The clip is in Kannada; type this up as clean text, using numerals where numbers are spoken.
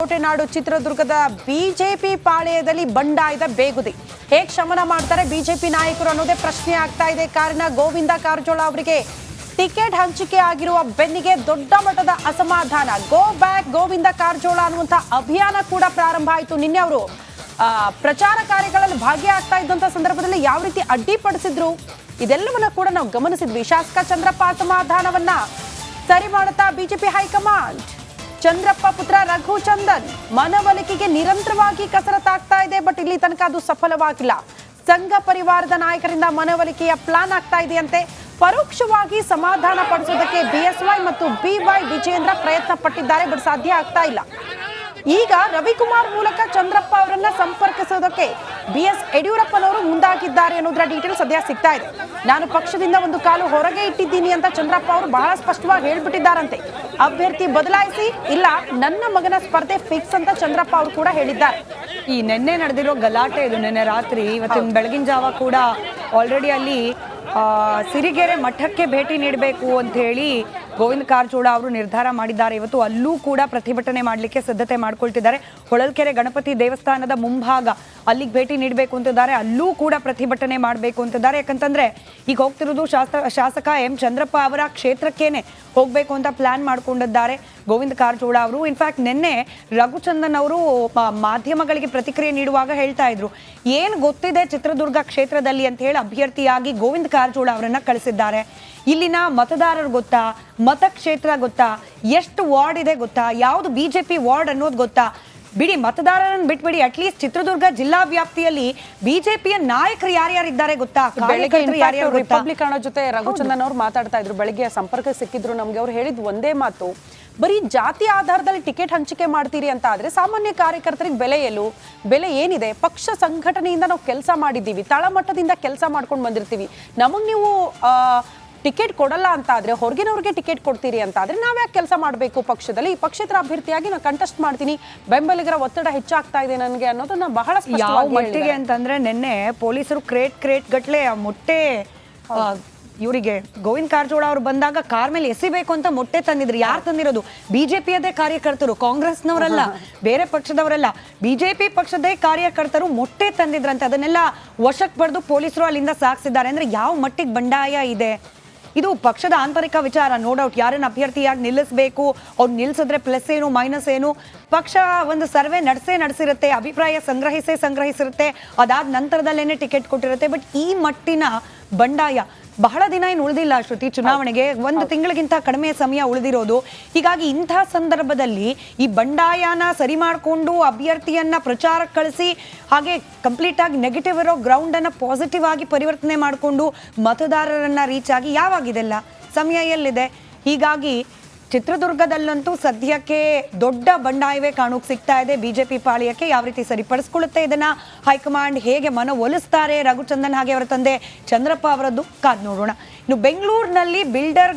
ಕೋಟೆ ನಾಡು ಚಿತ್ರದುರ್ಗದ ಬಿಜೆಪಿ ಪಾಳೆಯದಲ್ಲಿ ಬಂಡಾಯದ ಬೇಗುದಿ. ಹೇಗೆ ಶಮನ ಮಾಡ್ತಾರೆ ಬಿಜೆಪಿ ನಾಯಕರು ಅನ್ನೋದೇ ಪ್ರಶ್ನೆ ಆಗ್ತಾ ಇದೆ. ಕಾರಣ ಗೋವಿಂದ ಕಾರಜೋಳ ಅವರಿಗೆ ಟಿಕೆಟ್ ಹಂಚಿಕೆ ಆಗಿರುವ ಬೆನ್ನಿಗೆ ದೊಡ್ಡ ಮಟ್ಟದ ಅಸಮಾಧಾನ. ಗೋ ಬ್ಯಾಕ್ ಗೋವಿಂದ ಕಾರಜೋಳ ಅನ್ನುವಂಥ ಅಭಿಯಾನ ಕೂಡ ಪ್ರಾರಂಭ ಆಯಿತು. ನಿನ್ನೆ ಅವರು ಪ್ರಚಾರ ಕಾರ್ಯಗಳಲ್ಲಿ ಭಾಗಿಯಾಗ್ತಾ ಇದ್ದಂಥ ಸಂದರ್ಭದಲ್ಲಿ ಯಾವ ರೀತಿ ಅಡ್ಡಿಪಡಿಸಿದ್ರು ಇದೆಲ್ಲವನ್ನ ಕೂಡ ನಾವು ಗಮನಿಸಿದ್ವಿ. ಶಾಸಕ ಚಂದ್ರಪ್ಪ ಅಸಮಾಧಾನವನ್ನ ಸರಿ ಮಾಡುತ್ತಾ ಬಿಜೆಪಿ ಹೈಕಮಾಂಡ್ ಚಂದ್ರಪ್ಪ ಪುತ್ರ ರಘುಚಂದನ್ ಮನವೊಲಿಕೆಗೆ ನಿರಂತರವಾಗಿ ಕಸರತ್ತಾಗ್ತಾ ಇದೆ. ಬಟ್ ಇಲ್ಲಿ ತನಕ ಅದು ಸಫಲವಾಗಿಲ್ಲ. ಸಂಘ ಪರಿವಾರದ ನಾಯಕರಿಂದ ಮನವೊಲಿಕೆಯ ಪ್ಲಾನ್ ಆಗ್ತಾ ಇದೆಯಂತೆ. ಪರೋಕ್ಷವಾಗಿ ಸಮಾಧಾನ ಪಡಿಸೋದಕ್ಕೆ ಬಿಎಸ್ವೈ ಮತ್ತು ಬಿವೈ ವಿಜೇಂದ್ರ ಪ್ರಯತ್ನ ಪಟ್ಟಿದ್ದಾರೆ. ಬಟ್ ಸಾಧ್ಯ ಆಗ್ತಾ ಇಲ್ಲ. ಈಗ ರವಿಕುಮಾರ್ ಮೂಲಕ ಚಂದ್ರಪ್ಪ ಅವರನ್ನ ಸಂಪರ್ಕಿಸೋದಕ್ಕೆ ಬಿಎಸ್ ಯಡಿಯೂರಪ್ಪನವರು ಮುಂದಾಗಿದ್ದಾರೆ ಅನ್ನೋದರ ಡೀಟೇಲ್ ಸದ್ಯ ಸಿಗ್ತಾ ಇದೆ. ನಾನು ಪಕ್ಷದಿಂದ ಒಂದು ಕಾಲು ಹೊರಗೆ ಇಟ್ಟಿದ್ದೀನಿ ಅಂತ ಚಂದ್ರಪ್ಪ ಅವರು ಬಹಳ ಸ್ಪಷ್ಟವಾಗಿ ಹೇಳ್ಬಿಟ್ಟಿದ್ದಾರಂತೆ. ಅಭ್ಯರ್ಥಿ ಬದಲಾಯಿಸಿ ಇಲ್ಲ ನನ್ನ ಮಗನ ಸ್ಪರ್ಧೆ ಫಿಕ್ಸ್ ಅಂತ ಚಂದ್ರಪ್ಪ ಅವರು ಕೂಡ ಹೇಳಿದ್ದಾರೆ. ಈ ನಿನ್ನೆ ನಡೆದಿರೋ ಗಲಾಟೆ ಇದು ನಿನ್ನೆ ರಾತ್ರಿ ಇವತ್ತಿನ ಬೆಳಗಿನ ಜಾವ ಕೂಡ ಆಲ್ರೆಡಿ ಅಲ್ಲಿ ಸಿರಿಗೆರೆ ಮಠಕ್ಕೆ ಭೇಟಿ ನೀಡಬೇಕು ಅಂತ ಹೇಳಿ ಗೋವಿಂದ ಕಾರಜೋಳ ಅವರು ನಿರ್ಧಾರ ಮಾಡಿದ್ದಾರೆ. ಇವತ್ತು ಅಲ್ಲೂ ಕೂಡ ಪ್ರತಿಭಟನೆ ಮಾಡಲಿಕ್ಕೆ ಸಿದ್ಧತೆ ಮಾಡ್ಕೊಳ್ತಿದ್ದಾರೆ. ಹೊಳಲ್ಕೆರೆ ಗಣಪತಿ ದೇವಸ್ಥಾನದ ಮುಂಭಾಗ ಅಲ್ಲಿಗೆ ಭೇಟಿ ನೀಡಬೇಕು ಅಂತಿದ್ದಾರೆ. ಅಲ್ಲೂ ಕೂಡ ಪ್ರತಿಭಟನೆ ಮಾಡಬೇಕು ಅಂತಿದ್ದಾರೆ. ಯಾಕಂತಂದ್ರೆ ಈಗ ಹೋಗ್ತಿರೋದು ಶಾಸಕ ಎಂ ಚಂದ್ರಪ್ಪ ಅವರ ಕ್ಷೇತ್ರಕ್ಕೇನೆ ಹೋಗಬೇಕು ಅಂತ ಪ್ಲಾನ್ ಮಾಡ್ಕೊಂಡಿದ್ದಾರೆ ಗೋವಿಂದ ಕಾರಜೋಳ ಅವರು. ಇನ್ಫ್ಯಾಕ್ಟ್ ನಿನ್ನೆ ರಘುಚಂದನ್ ಅವರು ಮಾಧ್ಯಮಗಳಿಗೆ ಪ್ರತಿಕ್ರಿಯೆ ನೀಡುವಾಗ ಹೇಳ್ತಾ ಇದ್ರು, ಏನು ಗೊತ್ತಿದೆ ಚಿತ್ರದುರ್ಗ ಕ್ಷೇತ್ರದಲ್ಲಿ ಅಂತ ಹೇಳಿ ಅಭ್ಯರ್ಥಿಯಾಗಿ ಗೋವಿಂದ ಕಾರಜೋಳ ಅವರನ್ನ ಕಳಿಸಿದ್ದಾರೆ. ಇಲ್ಲಿನ ಮತದಾರರು ಗೊತ್ತಾ, ಮತಕ್ಷೇತ್ರ ಗೊತ್ತಾ, ಎಷ್ಟು ವಾರ್ಡ್ ಇದೆ ಗೊತ್ತಾ, ಯಾವುದು ಬಿಜೆಪಿ ವಾರ್ಡ್ ಅನ್ನೋದು ಗೊತ್ತಾ, ಬಿಡಿ ಮತದಾರರನ್ನು ಬಿಟ್ಬಿಡಿ, ಅಟ್ಲೀಸ್ಟ್ ಚಿತ್ರದುರ್ಗ ಜಿಲ್ಲಾ ವ್ಯಾಪ್ತಿಯಲ್ಲಿ ಬಿಜೆಪಿಯ ನಾಯಕರು ಯಾರ್ಯಾರಿದ್ದಾರೆ ಗೊತ್ತಾ, ರಿಪಬ್ಲಿಕನ್ ಜೊತೆ ರಘುಚಂದನ್ ಅವರು ಮಾತಾಡ್ತಾ ಇದ್ರು. ಬೆಳಗ್ಗೆ ಸಂಪರ್ಕ ಸಿಕ್ಕಿದ್ರು ನಮ್ಗೆ. ಅವ್ರು ಹೇಳಿದ್ ಒಂದೇ ಮಾತು, ಬರೀ ಜಾತಿ ಆಧಾರದಲ್ಲಿ ಟಿಕೆಟ್ ಹಂಚಿಕೆ ಮಾಡ್ತೀರಿ ಅಂತ ಆದ್ರೆ ಸಾಮಾನ್ಯ ಕಾರ್ಯಕರ್ತರಿಗೆ ಬೆಲೆ ಏನಿದೆ? ಪಕ್ಷ ಸಂಘಟನೆಯಿಂದ ನಾವು ಕೆಲಸ ಮಾಡಿದ್ದೀವಿ, ತಳಮಟ್ಟದಿಂದ ಕೆಲಸ ಮಾಡ್ಕೊಂಡು ಬಂದಿರ್ತೀವಿ. ನಮಗ್ ನೀವು ಟಿಕೆಟ್ ಕೊಡಲ್ಲ ಅಂತ ಆದ್ರೆ, ಹೊರಗಿನವ್ರಿಗೆ ಟಿಕೆಟ್ ಕೊಡ್ತೀರಿ ಅಂತ ಆದ್ರೆ ನಾವ್ಯಾಕೆ ಕೆಲಸ ಮಾಡಬೇಕು ಪಕ್ಷದಲ್ಲಿ? ಈ ಪಕ್ಷೇತರ ಅಭ್ಯರ್ಥಿಯಾಗಿ ನಾನು ಕಂಟೆಸ್ಟ್ ಮಾಡ್ತೀನಿ, ಬೆಂಬಲಿಗರ ಒತ್ತಡ ಹೆಚ್ಚಾಗ್ತಾ ಇದೆ ನನಗೆ ಅನ್ನೋದನ್ನ ಬಹಳ ಯಾವ ಮಟ್ಟಿಗೆ ಅಂತಂದ್ರೆ ನಿನ್ನೆ ಪೊಲೀಸರು ಕ್ರೇಟ್ ಗಟ್ಲೆ ಮೊಟ್ಟೆ ಇವರಿಗೆ ಗೋವಿಂದ ಕಾರಜೋಳ ಅವರು ಬಂದಾಗ ಕಾರ್ ಮೇಲೆ ಎಸಿಬೇಕು ಅಂತ ಮೊಟ್ಟೆ ತಂದಿದ್ರು. ಯಾರು ತಂದಿರೋದು? ಬಿಜೆಪಿಯದೇ ಕಾರ್ಯಕರ್ತರು, ಕಾಂಗ್ರೆಸ್ನವರಲ್ಲ, ಬೇರೆ ಪಕ್ಷದವರಲ್ಲ, ಬಿಜೆಪಿ ಪಕ್ಷದೇ ಕಾರ್ಯಕರ್ತರು ಮೊಟ್ಟೆ ತಂದಿದ್ರಂತೆ. ಅದನ್ನೆಲ್ಲ ವಶಕ್ಕೆ ಪಡೆದು ಪೊಲೀಸರು ಅಲ್ಲಿಂದ ಸಾಗಿಸಿದ್ದಾರೆ. ಅಂದ್ರೆ ಯಾವ ಮಟ್ಟಿಗೆ ಬಂಡಾಯ ಇದೆ ಇದು? ಪಕ್ಷದ ಆಂತರಿಕ ವಿಚಾರ. ನೋ ಡೌಟ್ ಯಾರನ್ನ ಅಭ್ಯರ್ಥಿಯಾಗಿ ನಿಲ್ಲಿಸಬೇಕು, ಅವ್ರು ನಿಲ್ಲಿಸಿದ್ರೆ ಪ್ಲಸ್ ಏನು ಮೈನಸ್ ಏನು, ಪಕ್ಷ ಒಂದು ಸರ್ವೆ ನಡೆಸಿರುತ್ತೆ, ಅಭಿಪ್ರಾಯ ಸಂಗ್ರಹಿಸಿರುತ್ತೆ, ಅದಾದ ನಂತರದಲ್ಲೇನೆ ಟಿಕೆಟ್ ಕೊಟ್ಟಿರುತ್ತೆ. ಬಟ್ ಈ ಮಟ್ಟಿನ ಬಂಡಾಯ ಬಹಳ ದಿನ ಏನು ಉಳಿದಿಲ್ಲ ಶ್ರುತಿ, ಚುನಾವಣೆಗೆ 1 ತಿಂಗಳಿಗಿಂತ ಕಡಿಮೆ ಸಮಯ ಉಳಿದಿರೋದು. ಹೀಗಾಗಿ ಇಂಥ ಸಂದರ್ಭದಲ್ಲಿ ಈ ಬಂಡಾಯನ ಸರಿ ಮಾಡಿಕೊಂಡು ಅಭ್ಯರ್ಥಿಯನ್ನ ಪ್ರಚಾರಕ್ಕೆ ಕಳಿಸಿ, ಹಾಗೆ ಕಂಪ್ಲೀಟ್ ಆಗಿ ನೆಗೆಟಿವ್ ಇರೋ ಗ್ರೌಂಡ್ ಅನ್ನ ಪಾಸಿಟಿವ್ ಆಗಿ ಪರಿವರ್ತನೆ ಮಾಡಿಕೊಂಡು ಮತದಾರರನ್ನ ರೀಚ್ ಆಗಿ ಯಾವಾಗಿದೆಲ್ಲ ಸಮಯ ಎಲ್ಲಿದೆ? ಹೀಗಾಗಿ ಚಿತ್ರದುರ್ಗದಲ್ಲಂತೂ ಸದ್ಯಕ್ಕೆ ದೊಡ್ಡ ಬಂಡಾಯವೇ ಕಾಣೋಕೆ ಸಿಗ್ತಾ ಇದೆ. ಬಿಜೆಪಿ ಪಾಳ್ಯಕ್ಕೆ ಯಾವ ರೀತಿ ಸರಿಪಡಿಸ್ಕೊಳ್ಳುತ್ತೆ ಇದನ್ನ ಹೈಕಮಾಂಡ್, ಹೇಗೆ ಮನವೊಲಿಸ್ತಾರೆ ರಘುಚಂದನ್ ಹಾಗೆ ಅವರ ತಂದೆ ಚಂದ್ರಪ್ಪ ಅವರದ್ದು ಕಾದ್ ನೋಡೋಣ. ಇನ್ನು ಬೆಂಗಳೂರಿನಲ್ಲಿ ಬಿಲ್ಡರ್